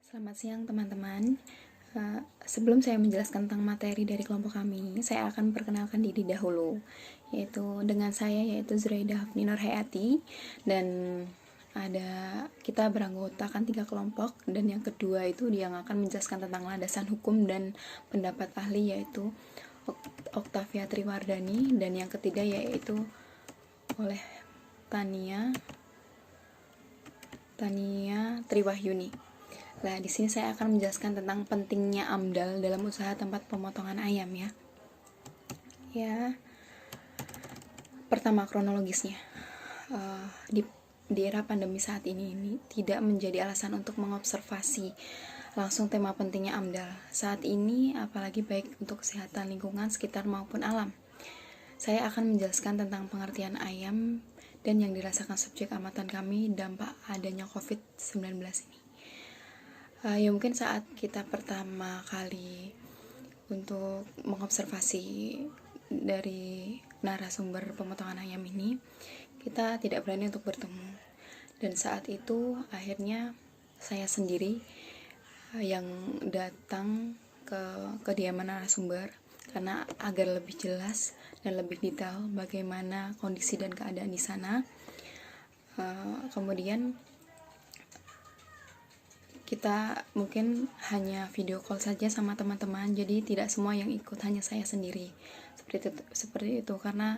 Selamat siang teman-teman. Sebelum saya menjelaskan tentang materi dari kelompok kami, saya akan perkenalkan diri dahulu, yaitu dengan saya yaitu Zuraida Hafni Nurhayati, dan kita beranggotakan 3 kelompok, dan yang kedua itu dia yang akan menjelaskan tentang landasan hukum dan pendapat ahli yaitu Oktavia Triwardani, dan yang ketiga yaitu oleh Tania Triwahyuni. Nah, di sini saya akan menjelaskan tentang pentingnya AMDAL dalam usaha tempat pemotongan ayam ya. Pertama, kronologisnya. Di era pandemi saat ini tidak menjadi alasan untuk mengobservasi langsung tema pentingnya AMDAL. Saat ini apalagi baik untuk kesehatan lingkungan sekitar maupun alam. Saya akan menjelaskan tentang pengertian ayam dan yang dirasakan subjek amatan kami dampak adanya COVID-19 ini. Ya mungkin saat kita pertama kali untuk mengobservasi dari narasumber pemotongan ayam ini, kita tidak berani untuk bertemu, dan saat itu akhirnya saya sendiri yang datang ke kediaman narasumber karena agar lebih jelas dan lebih detail bagaimana kondisi dan keadaan di sana. Kemudian kita mungkin hanya video call saja sama teman-teman, jadi tidak semua yang ikut, hanya saya sendiri. Seperti itu karena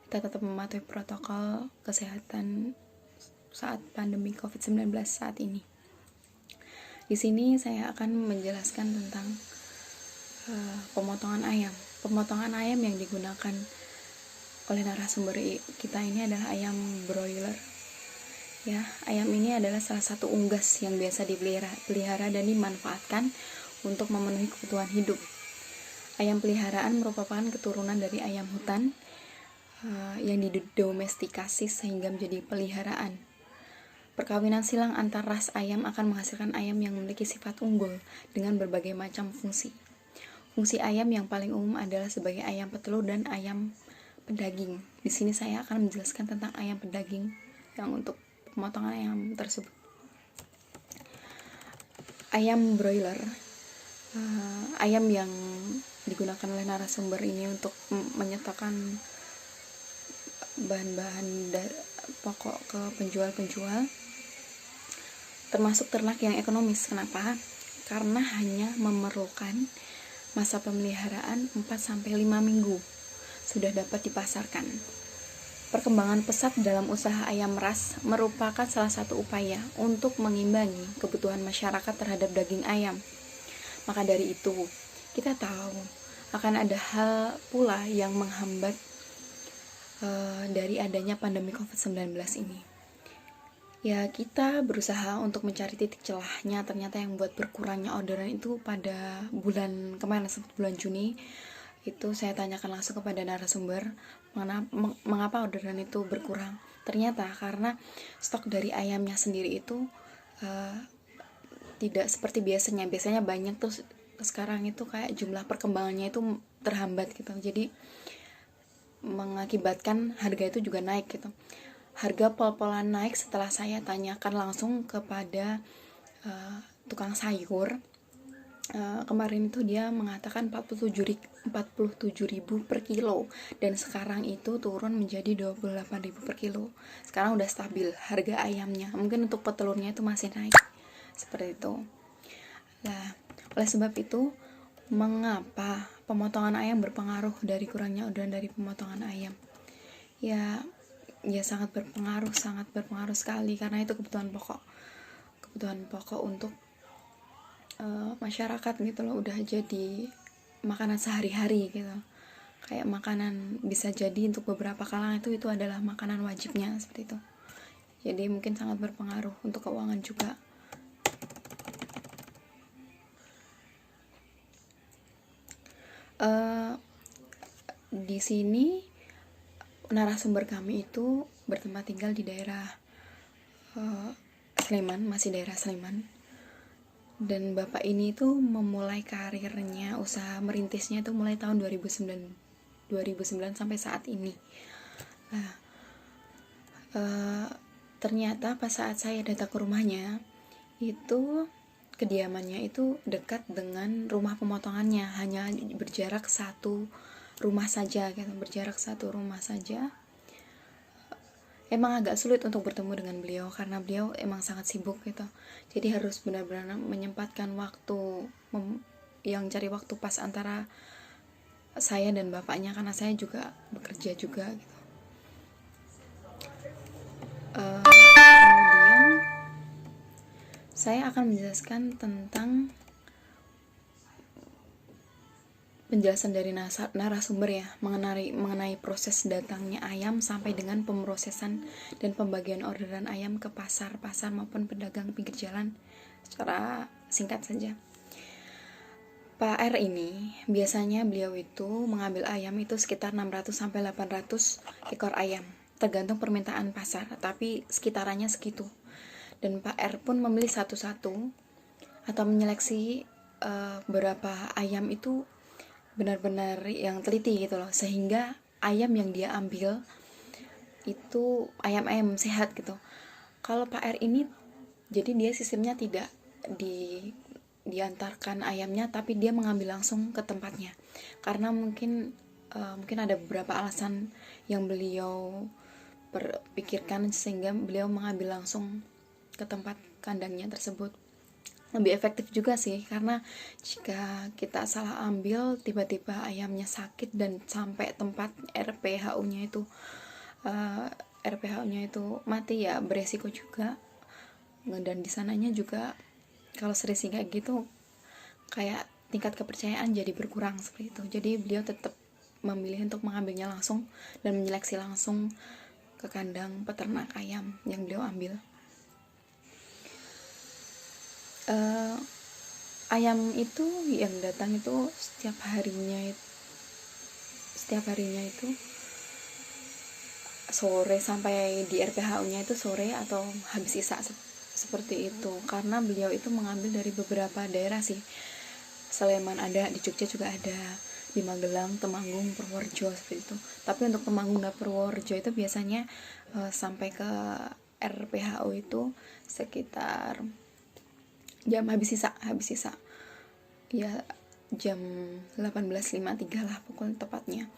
kita tetap mematuhi protokol kesehatan saat pandemi COVID-19 saat ini. Di sini saya akan menjelaskan tentang pemotongan ayam. Pemotongan ayam yang digunakan oleh narasumber kita ini adalah ayam broiler. Ya, ayam ini adalah salah satu unggas yang biasa dipelihara dan dimanfaatkan untuk memenuhi kebutuhan hidup. Ayam peliharaan merupakan keturunan dari ayam hutan yang didomestikasi sehingga menjadi peliharaan. Perkawinan silang antar ras ayam akan menghasilkan ayam yang memiliki sifat unggul dengan berbagai macam fungsi. Fungsi ayam yang paling umum adalah sebagai ayam petelur dan ayam pedaging. Di sini saya akan menjelaskan tentang ayam pedaging yang untuk pemotongan ayam tersebut. Ayam broiler, ayam yang digunakan oleh narasumber ini untuk menyertakan bahan-bahan pokok ke penjual-penjual, termasuk ternak yang ekonomis. Kenapa? Karena hanya memerlukan masa pemeliharaan 4-5 minggu sudah dapat dipasarkan. Perkembangan pesat dalam usaha ayam ras merupakan salah satu upaya untuk mengimbangi kebutuhan masyarakat terhadap daging ayam. Maka dari itu, kita tahu akan ada hal pula yang menghambat dari adanya pandemi COVID-19 ini. Ya, kita berusaha untuk mencari titik celahnya. Ternyata yang membuat berkurangnya orderan itu pada bulan kemarin, bulan Juni, itu saya tanyakan langsung kepada narasumber mengapa orderan itu berkurang. Ternyata karena stok dari ayamnya sendiri itu tidak seperti biasanya banyak, terus sekarang itu kayak jumlah perkembangannya itu terhambat gitu, jadi mengakibatkan harga itu juga naik gitu. Harga pol-polan naik setelah saya tanyakan langsung kepada tukang sayur. Kemarin itu dia mengatakan 47.000 per kilo, dan sekarang itu turun menjadi 28.000 per kilo. Sekarang udah stabil harga ayamnya. Mungkin untuk petelurnya itu masih naik seperti itu. Nah, oleh sebab itu, mengapa pemotongan ayam berpengaruh dari kurangnya orderan dari pemotongan ayam? Ya sangat berpengaruh sekali, karena itu kebutuhan pokok untuk masyarakat gitu loh, udah jadi makanan sehari-hari gitu, kayak makanan bisa jadi untuk beberapa kalangan itu adalah makanan wajibnya seperti itu. Jadi mungkin sangat berpengaruh untuk keuangan juga. Di sini narasumber kami itu bertempat tinggal di daerah Sleman, masih daerah Sleman. Dan bapak ini tuh memulai karirnya, usaha merintisnya itu mulai tahun 2009 sampai saat ini. Nah, ternyata pas saat saya datang ke rumahnya itu kediamannya itu dekat dengan rumah pemotongannya, hanya berjarak satu rumah saja gitu, berjarak satu rumah saja. Emang agak sulit untuk bertemu dengan beliau karena beliau emang sangat sibuk gitu, jadi harus benar-benar menyempatkan waktu, yang cari waktu pas antara saya dan bapaknya, karena saya juga bekerja juga gitu. Kemudian saya akan menjelaskan tentang penjelasan dari narasumber ya, mengenai proses datangnya ayam sampai dengan pemrosesan dan pembagian orderan ayam ke pasar maupun pedagang pinggir jalan. Secara singkat saja, Pak R ini biasanya beliau itu mengambil ayam itu sekitar 600 sampai 800 ekor ayam, tergantung permintaan pasar, tapi sekitarannya segitu. Dan Pak R pun memilih satu-satu atau menyeleksi berapa ayam itu benar-benar yang teliti gitu loh, sehingga ayam yang dia ambil itu ayam-ayam sehat gitu. Kalau Pak R ini, jadi dia sistemnya tidak diantarkan ayamnya, tapi dia mengambil langsung ke tempatnya, karena mungkin ada beberapa alasan yang beliau pikirkan sehingga beliau mengambil langsung ke tempat kandangnya tersebut. Lebih efektif juga sih, karena jika kita salah ambil, tiba-tiba ayamnya sakit dan sampai tempat RPHU-nya itu mati, ya beresiko juga. Dan di sananya juga kalau sering kayak gitu, kayak tingkat kepercayaan jadi berkurang seperti itu. Jadi beliau tetap memilih untuk mengambilnya langsung dan menyeleksi langsung ke kandang peternak ayam yang beliau ambil. Ayam itu yang datang itu setiap harinya itu sore, sampai di RPHU-nya itu sore atau habis isya seperti itu, karena beliau itu mengambil dari beberapa daerah sih. Sleman ada, di Jogja juga ada, di Magelang, Temanggung, Purworejo seperti itu. Tapi untuk Temanggung dan Purworejo itu biasanya sampai ke RPHU itu sekitar jam habis sisa ya, jam 18.53 lah pukul tepatnya.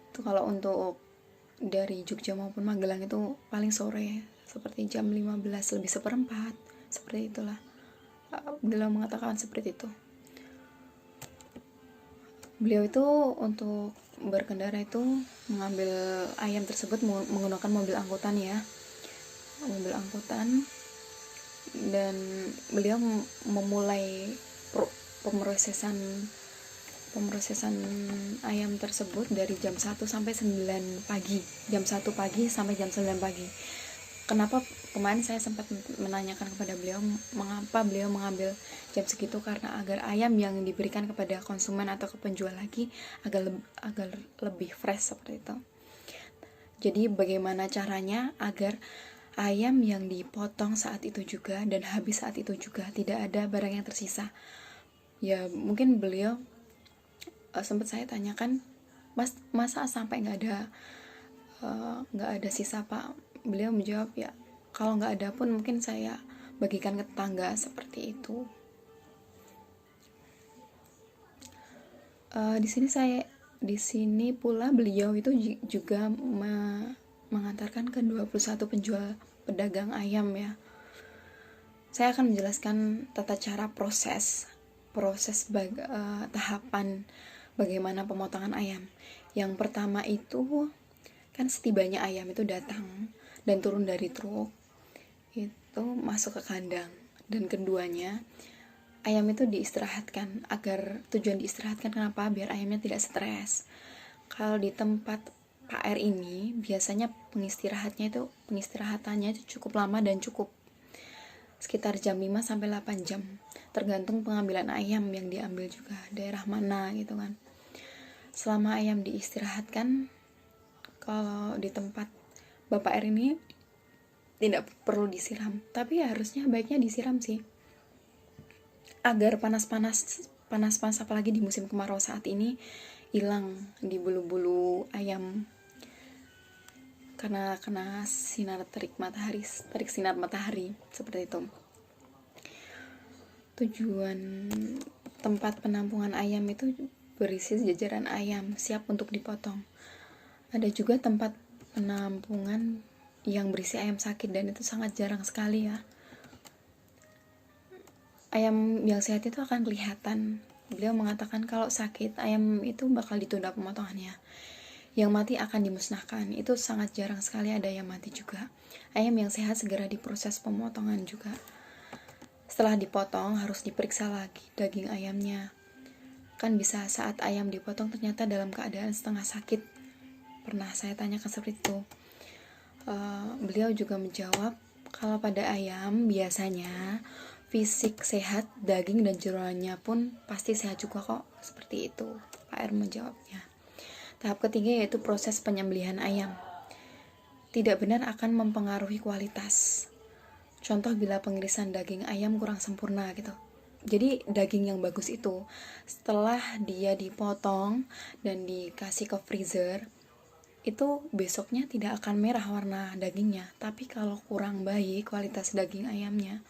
Itu kalau untuk dari Jogja maupun Magelang itu paling sore, seperti jam 15 lebih seperempat, seperti itulah. Beliau mengatakan seperti itu. Beliau itu untuk berkendara itu mengambil ayam tersebut menggunakan mobil angkutan ya, mobil angkutan. Dan beliau memulai pemrosesan ayam tersebut dari jam 1 sampai 9 pagi, jam 1 pagi sampai jam 9 pagi. Kenapa kemarin saya sempat menanyakan kepada beliau mengapa beliau mengambil jam segitu, karena agar ayam yang diberikan kepada konsumen atau ke penjual lagi agar lebih fresh seperti itu. Jadi bagaimana caranya agar ayam yang dipotong saat itu juga dan habis saat itu juga, tidak ada barang yang tersisa. Ya mungkin beliau sempat saya tanyakan, masa sampai nggak ada sisa Pak? Beliau menjawab, ya kalau nggak ada pun mungkin saya bagikan ke tetangga, seperti itu. Di sini pula beliau itu juga mengantarkan ke 21 penjual pedagang ayam ya. Saya akan menjelaskan tata cara proses tahapan bagaimana pemotongan ayam. Yang pertama itu kan setibanya ayam itu datang dan turun dari truk itu masuk ke kandang, dan keduanya ayam itu diistirahatkan. Agar tujuan diistirahatkan kenapa? Biar ayamnya tidak stres. Kalau di tempat Pak R ini biasanya pengistirahatannya itu cukup lama dan cukup sekitar jam 5 sampai 8 jam, tergantung pengambilan ayam yang diambil juga, daerah mana gitu kan. Selama ayam diistirahatkan, kalau di tempat Bapak R ini tidak perlu disiram, tapi harusnya baiknya disiram sih, agar panas-panas apalagi di musim kemarau saat ini hilang di bulu-bulu ayam karena kena terik sinar matahari seperti itu. Tujuan tempat penampungan ayam itu berisi jajaran ayam siap untuk dipotong. Ada juga tempat penampungan yang berisi ayam sakit, dan itu sangat jarang sekali ya. Ayam yang sehat itu akan kelihatan. Beliau mengatakan kalau sakit, ayam itu bakal ditunda pemotongannya. Yang mati akan dimusnahkan. Itu sangat jarang sekali ada yang mati juga. Ayam yang sehat segera diproses pemotongan juga. Setelah dipotong harus diperiksa lagi daging ayamnya. Kan bisa saat ayam dipotong ternyata dalam keadaan setengah sakit. Pernah saya tanyakan seperti itu. Beliau juga menjawab kalau pada ayam biasanya fisik sehat, daging dan jeroannya pun pasti sehat juga kok. Seperti itu Pak R menjawabnya. Tahap ketiga yaitu proses penyembelihan ayam. Tidak benar akan mempengaruhi kualitas. Contoh bila pengirisan daging ayam kurang sempurna gitu. Jadi daging yang bagus itu setelah dia dipotong dan dikasih ke freezer, itu besoknya tidak akan merah warna dagingnya. Tapi kalau kurang baik kualitas daging ayamnya,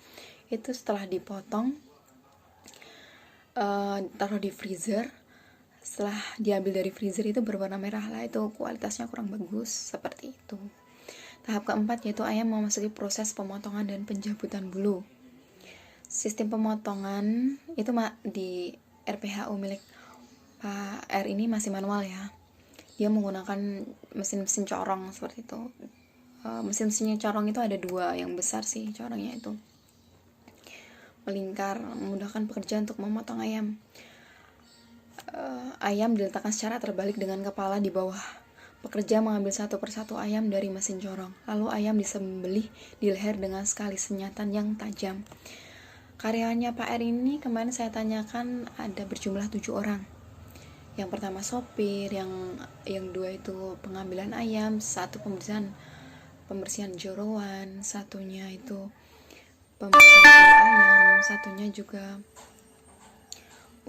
itu setelah dipotong taruh di freezer, setelah diambil dari freezer itu berwarna merah lah, itu kualitasnya kurang bagus. Seperti itu. Tahap keempat yaitu ayam memasuki proses pemotongan dan pencabutan bulu. Sistem pemotongan itu di RPHU milik Pak R ini masih manual ya. Dia menggunakan mesin-mesin corong seperti itu. Mesin-mesinnya corong itu ada 2 yang besar sih corongnya itu. Melingkar, memudahkan pekerjaan untuk memotong ayam. Ayam diletakkan secara terbalik dengan kepala di bawah. Pekerja mengambil satu persatu ayam dari mesin corong. Lalu ayam disembelih di leher dengan sekali senyatan yang tajam. Karyawannya Pak R ini kemarin saya tanyakan ada berjumlah 7 orang. Yang pertama sopir, yang 2 itu pengambilan ayam, 1 pembersihan jeroan, satunya itu pembersihan bulu ayam, satunya juga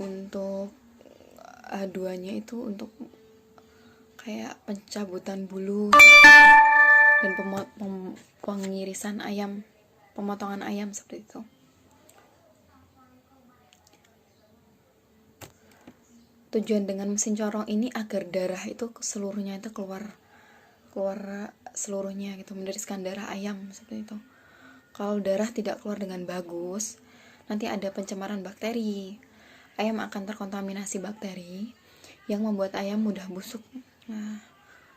untuk 2-nya itu untuk kayak pencabutan bulu dan pengirisan ayam, pemotongan ayam seperti itu. Tujuan dengan mesin corong ini agar darah itu seluruhnya itu keluar seluruhnya gitu, meneriskan darah ayam seperti itu. Kalau darah tidak keluar dengan bagus, nanti ada pencemaran bakteri. Ayam akan terkontaminasi bakteri yang membuat ayam mudah busuk. Nah,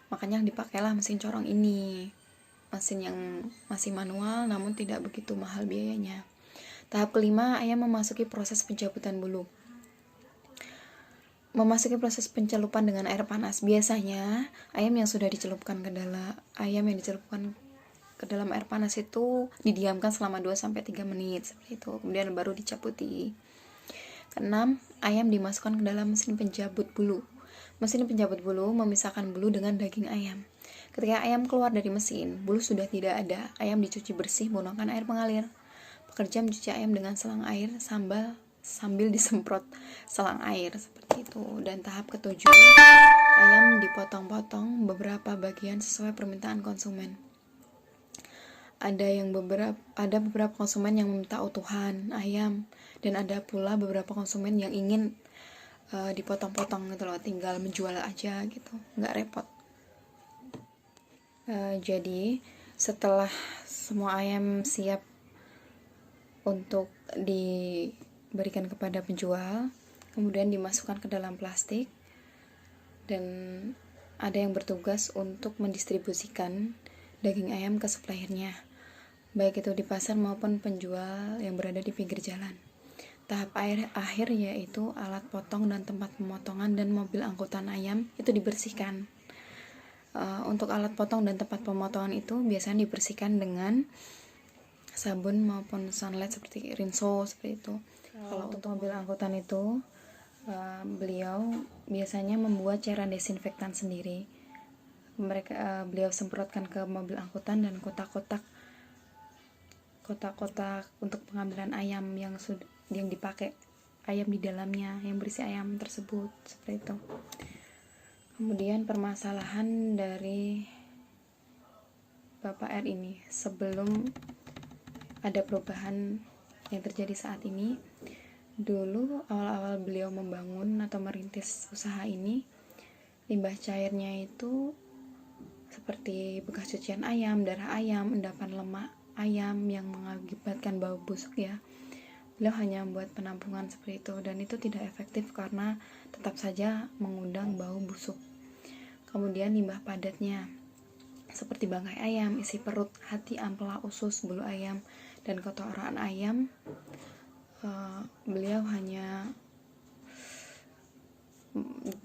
makanya dipakailah mesin corong ini. Mesin yang masih manual namun tidak begitu mahal biayanya. Tahap kelima, ayam memasuki proses pencabutan bulu. Memasuki proses pencelupan dengan air panas. Biasanya ayam yang dicelupkan ke dalam air panas itu didiamkan selama 2-3 menit seperti itu. Kemudian baru dicabuti. Keenam, ayam dimasukkan ke dalam mesin penjabut bulu. Mesin penjabut bulu memisahkan bulu dengan daging ayam. Ketika ayam keluar dari mesin, bulu sudah tidak ada. Ayam dicuci bersih menggunakan air mengalir. Pekerja mencuci ayam dengan selang air sambil disemprot selang air seperti itu. Dan tahap ketujuh, ayam dipotong-potong beberapa bagian sesuai permintaan konsumen. Ada beberapa konsumen yang meminta utuhan ayam, dan ada pula beberapa konsumen yang ingin dipotong-potong gitu loh, tinggal menjual aja gitu, nggak repot. Jadi setelah semua ayam siap untuk diberikan kepada penjual, kemudian dimasukkan ke dalam plastik, dan ada yang bertugas untuk mendistribusikan daging ayam ke suppliernya, baik itu di pasar maupun penjual yang berada di pinggir jalan. Tahap akhir yaitu alat potong dan tempat pemotongan dan mobil angkutan ayam itu dibersihkan. Untuk alat potong dan tempat pemotongan itu biasanya dibersihkan dengan sabun maupun sunlight seperti rinso seperti itu. Kalau untuk mobil angkutan itu beliau biasanya membuat cairan desinfektan sendiri. Beliau semprotkan ke mobil angkutan dan kotak-kotak untuk pengambilan ayam yang dipakai ayam di dalamnya, yang berisi ayam tersebut seperti itu. Kemudian permasalahan dari Bapak R ini sebelum ada perubahan yang terjadi saat ini. Dulu awal-awal beliau membangun atau merintis usaha ini, limbah cairnya itu seperti bekas cucian ayam, darah ayam, endapan lemak ayam yang mengakibatkan bau busuk ya. Beliau hanya membuat penampungan seperti itu, dan itu tidak efektif karena tetap saja mengundang bau busuk. Kemudian limbah padatnya seperti bangkai ayam, isi perut, hati, ampela, usus, bulu ayam, dan kotoran ayam. Beliau hanya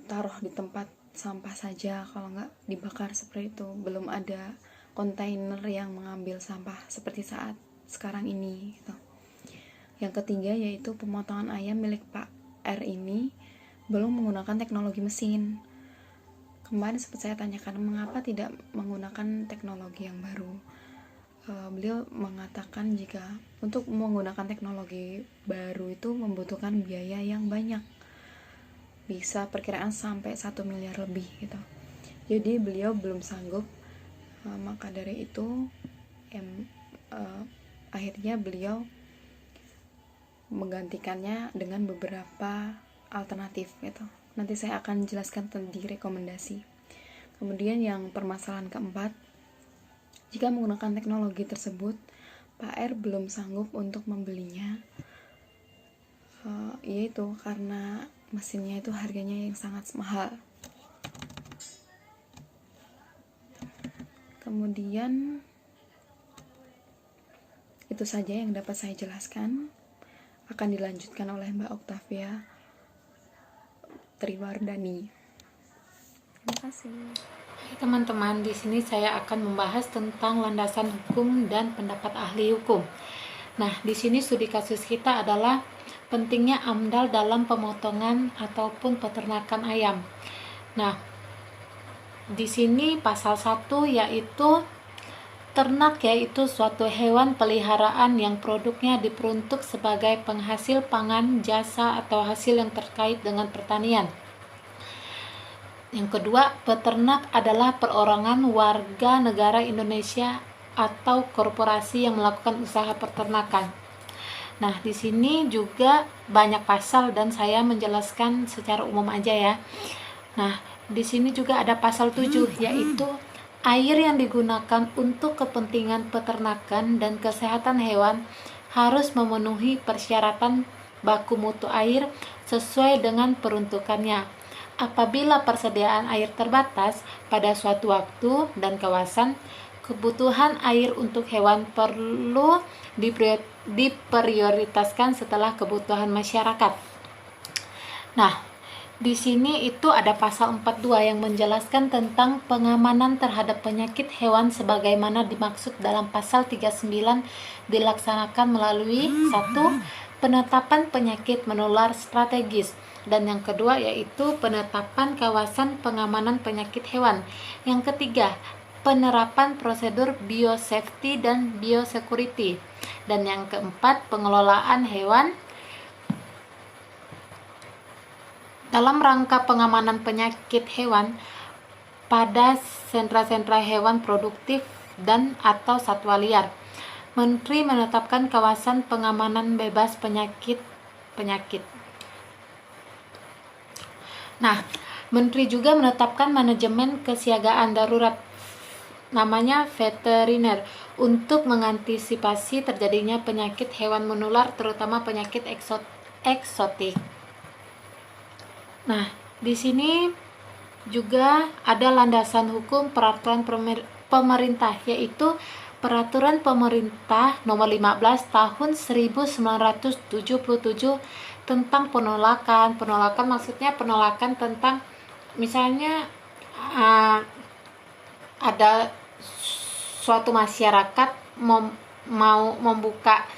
taruh di tempat sampah saja, kalau nggak dibakar seperti itu. Belum ada kontainer yang mengambil sampah seperti saat sekarang ini gitu. Yang ketiga yaitu pemotongan ayam milik Pak R ini belum menggunakan teknologi mesin. Kemarin sempat saya tanyakan mengapa tidak menggunakan teknologi yang baru. Beliau mengatakan jika untuk menggunakan teknologi baru itu membutuhkan biaya yang banyak, bisa perkiraan sampai 1 miliar lebih gitu. Jadi beliau belum sanggup, maka dari itu akhirnya beliau menggantikannya dengan beberapa alternatif gitu. Nanti saya akan jelaskan di rekomendasi. Kemudian yang permasalahan keempat, jika menggunakan teknologi tersebut Pak R belum sanggup untuk membelinya, yaitu karena mesinnya itu harganya yang sangat mahal. Kemudian itu saja yang dapat saya jelaskan. Akan dilanjutkan oleh Mbak Octavia Triwardani. Terima kasih. Hai teman-teman, di sini saya akan membahas tentang landasan hukum dan pendapat ahli hukum. Nah, di sini studi kasus kita adalah pentingnya AMDAL dalam pemotongan ataupun peternakan ayam. Nah, di sini pasal 1 yaitu ternak yaitu suatu hewan peliharaan yang produknya diperuntuk sebagai penghasil pangan, jasa, atau hasil yang terkait dengan pertanian. Yang kedua, peternak adalah perorangan warga negara Indonesia atau korporasi yang melakukan usaha peternakan. Nah, di sini juga banyak pasal dan saya menjelaskan secara umum aja ya. Nah, di sini juga ada pasal 7 yaitu air yang digunakan untuk kepentingan peternakan dan kesehatan hewan harus memenuhi persyaratan baku mutu air sesuai dengan peruntukannya. Apabila persediaan air terbatas pada suatu waktu dan kawasan, kebutuhan air untuk hewan perlu diprioritaskan setelah kebutuhan masyarakat. Nah, di sini itu ada pasal 42 yang menjelaskan tentang pengamanan terhadap penyakit hewan sebagaimana dimaksud dalam pasal 39 dilaksanakan melalui 1. Penetapan penyakit menular strategis, dan yang kedua yaitu penetapan kawasan pengamanan penyakit hewan. Yang ketiga, penerapan prosedur biosafety dan biosecurity, dan yang keempat, pengelolaan hewan dalam rangka pengamanan penyakit hewan pada sentra-sentra hewan produktif dan atau satwa liar. Menteri menetapkan kawasan pengamanan bebas penyakit. Nah, Menteri juga menetapkan manajemen kesiagaan darurat, namanya veteriner, untuk mengantisipasi terjadinya penyakit hewan menular, terutama penyakit eksotik. Nah, di sini juga ada landasan hukum peraturan pemerintah, yaitu Peraturan Pemerintah Nomor 15 Tahun 1977 tentang penolakan. Penolakan maksudnya penolakan tentang misalnya ada suatu masyarakat mau membuka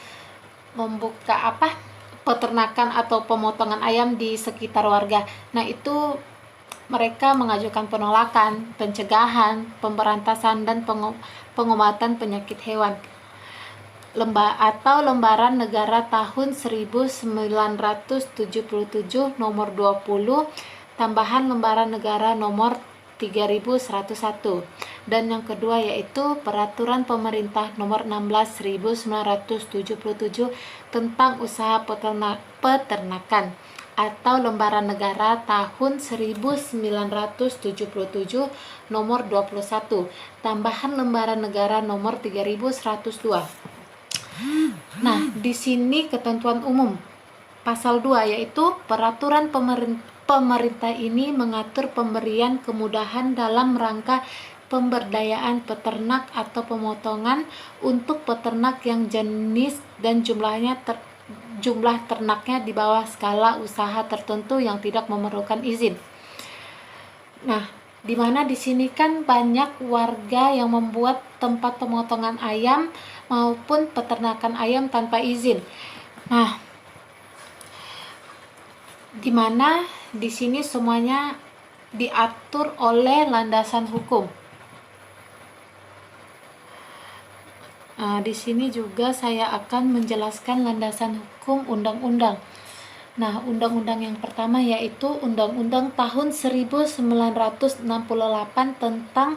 peternakan atau pemotongan ayam di sekitar warga. Nah, itu mereka mengajukan penolakan, pencegahan, pemberantasan, dan pengobatan penyakit hewan. Lembaran Negara tahun 1977 nomor 20, tambahan Lembaran Negara nomor 3101. Dan yang kedua yaitu Peraturan Pemerintah Nomor 16.977 tentang Usaha Peternakan atau Lembaran Negara tahun 1977 nomor 21, tambahan Lembaran Negara nomor 3102. Nah, di sini ketentuan umum pasal 2 yaitu peraturan pemerintah ini mengatur pemberian kemudahan dalam rangka pemberdayaan peternak atau pemotongan untuk peternak yang jenis dan jumlah ternaknya di bawah skala usaha tertentu yang tidak memerlukan izin. Nah, di mana di sini kan banyak warga yang membuat tempat pemotongan ayam maupun peternakan ayam tanpa izin. Nah, di mana di sini semuanya diatur oleh landasan hukum. Di sini juga saya akan menjelaskan landasan hukum undang-undang. Nah, undang-undang yang pertama yaitu Undang-Undang tahun 1968 tentang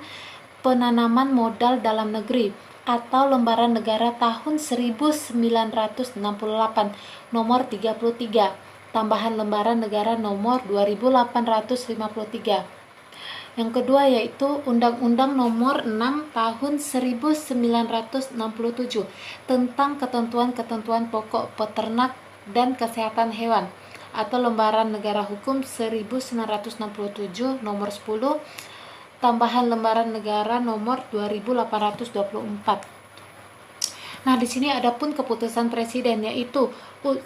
penanaman modal dalam negeri atau Lembaran Negara tahun 1968 nomor 33, tambahan Lembaran Negara nomor 2853. Yang kedua yaitu Undang-Undang Nomor 6 Tahun 1967 tentang ketentuan-ketentuan pokok peternak dan kesehatan hewan atau Lembaran Negara Hukum 1967 Nomor 10, tambahan Lembaran Negara Nomor 2824. Nah, di sini ada pun keputusan presiden yaitu 1.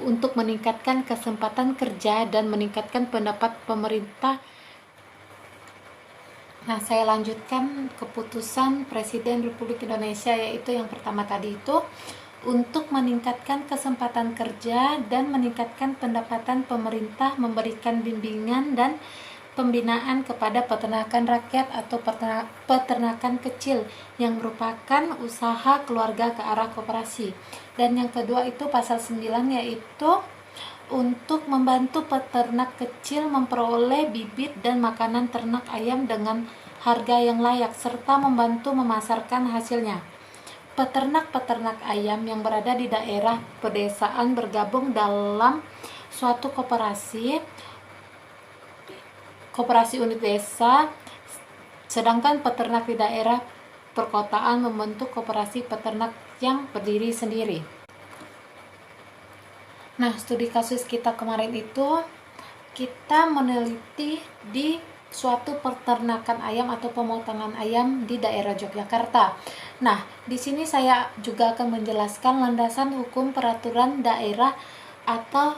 Untuk meningkatkan kesempatan kerja dan meningkatkan pendapat pemerintah. Nah, saya lanjutkan keputusan Presiden Republik Indonesia yaitu yang pertama tadi itu untuk meningkatkan kesempatan kerja dan meningkatkan pendapatan pemerintah memberikan bimbingan dan pembinaan kepada peternakan rakyat atau peternakan kecil yang merupakan usaha keluarga ke arah koperasi. Dan yang kedua itu pasal 9 yaitu untuk membantu peternak kecil memperoleh bibit dan makanan ternak ayam dengan harga yang layak serta membantu memasarkan hasilnya. Peternak-peternak ayam yang berada di daerah pedesaan bergabung dalam suatu koperasi unit desa, sedangkan peternak di daerah perkotaan membentuk koperasi peternak yang berdiri sendiri. Nah, studi kasus kita kemarin itu kita meneliti di suatu peternakan ayam atau pemotongan ayam di daerah Yogyakarta. Nah, di sini saya juga akan menjelaskan landasan hukum peraturan daerah atau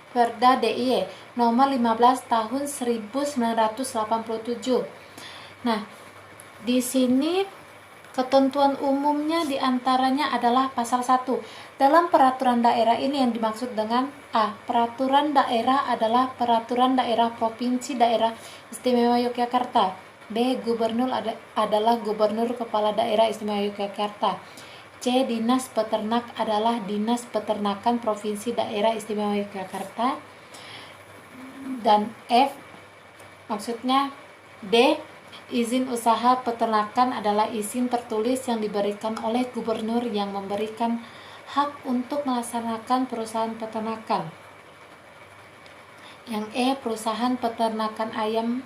Perda DIY nomor 15 tahun 1987. Nah, di sini ketentuan umumnya diantaranya adalah pasal 1. Dalam peraturan daerah ini yang dimaksud dengan A. Peraturan daerah adalah peraturan daerah Provinsi Daerah Istimewa Yogyakarta. B. Gubernur adalah Gubernur Kepala Daerah Istimewa Yogyakarta. C. Dinas Peternak adalah Dinas Peternakan Provinsi Daerah Istimewa Yogyakarta. Dan F. Maksudnya D. Izin usaha peternakan adalah izin tertulis yang diberikan oleh gubernur yang memberikan hak untuk melaksanakan perusahaan peternakan. Yang E. Perusahaan peternakan ayam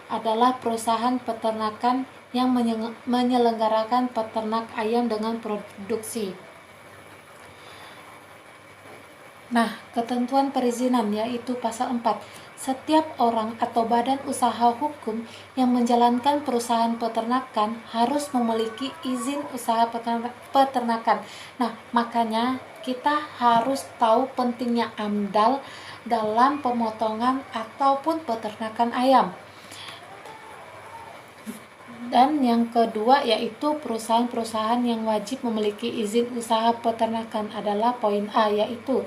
adalah perusahaan peternakan yang menyelenggarakan peternak ayam dengan produksi. Nah, ketentuan perizinan yaitu pasal 4. Setiap orang atau badan usaha hukum yang menjalankan perusahaan peternakan harus memiliki izin usaha peternakan. Nah, makanya kita harus tahu pentingnya AMDAL dalam pemotongan ataupun peternakan ayam. Dan yang kedua yaitu perusahaan-perusahaan yang wajib memiliki izin usaha peternakan adalah poin A, yaitu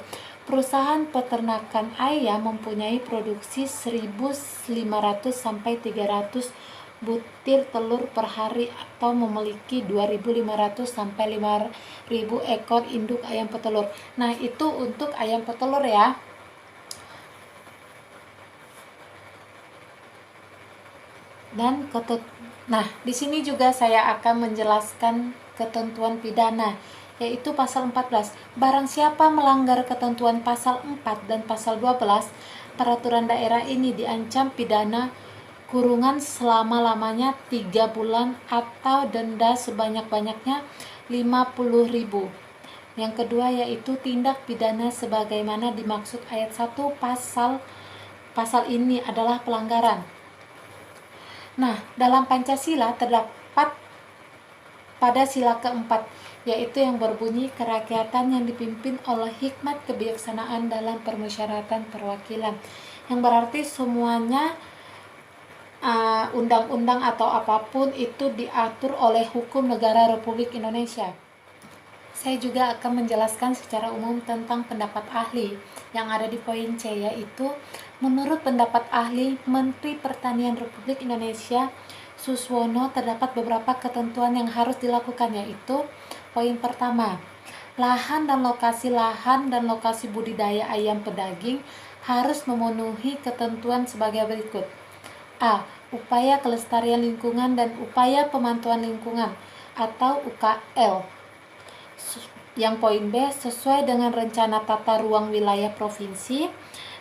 perusahaan peternakan ayam mempunyai produksi 1.500 sampai 300 butir telur per hari atau memiliki 2.500 sampai 5.000 ekor induk ayam petelur. Nah, itu untuk ayam petelur ya. Dan nah, di sini juga saya akan menjelaskan ketentuan pidana, yaitu pasal 14. Barang siapa melanggar ketentuan pasal 4 dan pasal 12 peraturan daerah ini diancam pidana kurungan selama-lamanya 3 bulan atau denda sebanyak-banyaknya 50.000. Yang kedua yaitu tindak pidana sebagaimana dimaksud ayat 1 pasal ini adalah pelanggaran. Nah, dalam Pancasila terdapat pada sila keempat, yaitu yang berbunyi kerakyatan yang dipimpin oleh hikmat kebijaksanaan dalam permusyawaratan perwakilan, yang berarti semuanya undang-undang atau apapun itu diatur oleh hukum negara Republik Indonesia. Saya juga akan menjelaskan secara umum tentang pendapat ahli yang ada di poin C, yaitu menurut pendapat ahli Menteri Pertanian Republik Indonesia Suswono terdapat beberapa ketentuan yang harus dilakukan, yaitu poin pertama, lahan dan lokasi budidaya ayam pedaging harus memenuhi ketentuan sebagai berikut. A. Upaya kelestarian lingkungan dan upaya pemantauan lingkungan atau UKL. Yang poin B, sesuai dengan rencana tata ruang wilayah provinsi,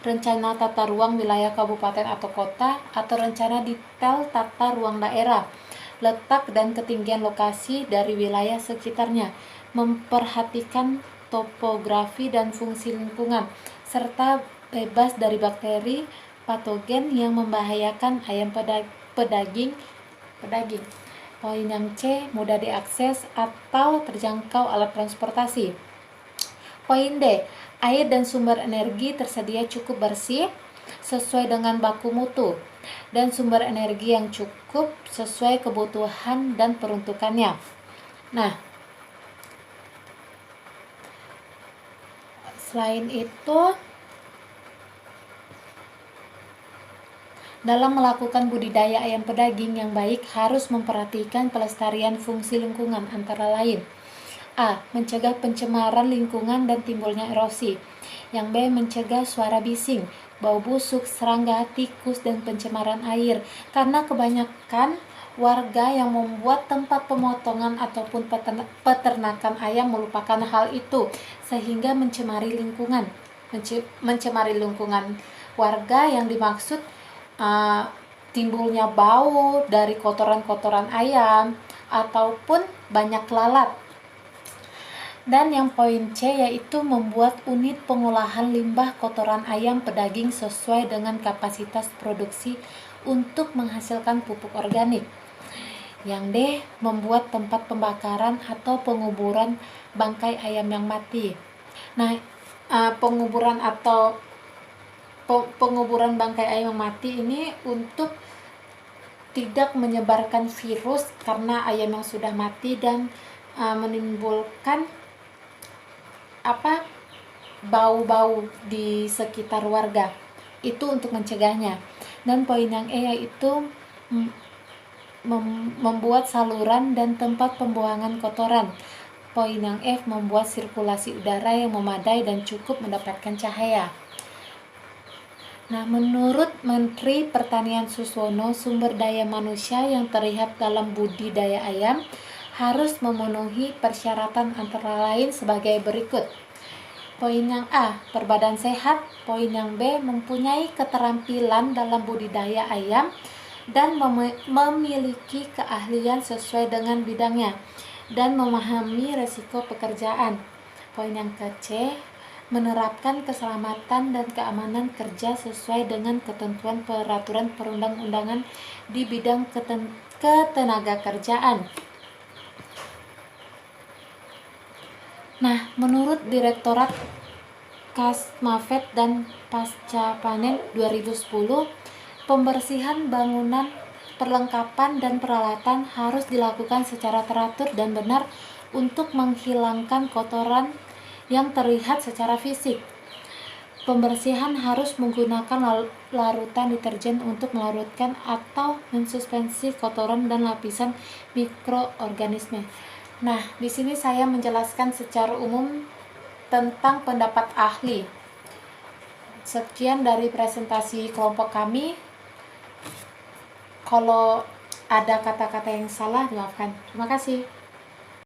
rencana tata ruang wilayah kabupaten atau kota, atau rencana detail tata ruang daerah, letak dan ketinggian lokasi dari wilayah sekitarnya, memperhatikan topografi dan fungsi lingkungan, serta bebas dari bakteri patogen yang membahayakan ayam pedaging. Poin yang C, mudah diakses atau terjangkau alat transportasi. Poin D, air dan sumber energi tersedia cukup bersih sesuai dengan baku mutu dan sumber energi yang cukup sesuai kebutuhan dan peruntukannya. Nah, selain itu, dalam melakukan budidaya ayam pedaging yang baik harus memperhatikan pelestarian fungsi lingkungan, antara lain A. Mencegah pencemaran lingkungan dan timbulnya erosi. Yang B. Mencegah suara bising, bau busuk, serangga, tikus, dan pencemaran air, karena kebanyakan warga yang membuat tempat pemotongan ataupun peternakan ayam melupakan hal itu, sehingga mencemari lingkungan. Mencemari lingkungan warga yang dimaksud timbulnya bau dari kotoran-kotoran ayam ataupun banyak lalat. Dan yang poin C yaitu membuat unit pengolahan limbah kotoran ayam pedaging sesuai dengan kapasitas produksi untuk menghasilkan pupuk organik. Yang D, membuat tempat pembakaran atau penguburan bangkai ayam yang mati. Nah, penguburan bangkai ayam yang mati ini untuk tidak menyebarkan virus karena ayam yang sudah mati dan menimbulkan bau-bau di sekitar warga. Itu untuk mencegahnya. Dan poin yang E yaitu membuat saluran dan tempat pembuangan kotoran. Poin yang F, membuat sirkulasi udara yang memadai dan cukup mendapatkan cahaya. Nah, menurut Menteri Pertanian Suswono, sumber daya manusia yang terlihat dalam budidaya ayam harus memenuhi persyaratan antara lain sebagai berikut. Poin yang A, berbadan sehat. Poin yang B, mempunyai keterampilan dalam budidaya ayam dan memiliki keahlian sesuai dengan bidangnya dan memahami resiko pekerjaan. Poin yang C, menerapkan keselamatan dan keamanan kerja sesuai dengan ketentuan peraturan perundang-undangan di bidang ketenaga kerjaan. Nah, menurut Direktorat Kasmafet dan Pasca Panen 2010, pembersihan bangunan, perlengkapan dan peralatan harus dilakukan secara teratur dan benar untuk menghilangkan kotoran yang terlihat secara fisik. Pembersihan harus menggunakan larutan deterjen untuk melarutkan atau mensuspensi kotoran dan lapisan mikroorganisme. Nah, di sini saya menjelaskan secara umum tentang pendapat ahli. Sekian dari presentasi kelompok kami. Kalau ada kata-kata yang salah, dimaafkan. Terima kasih.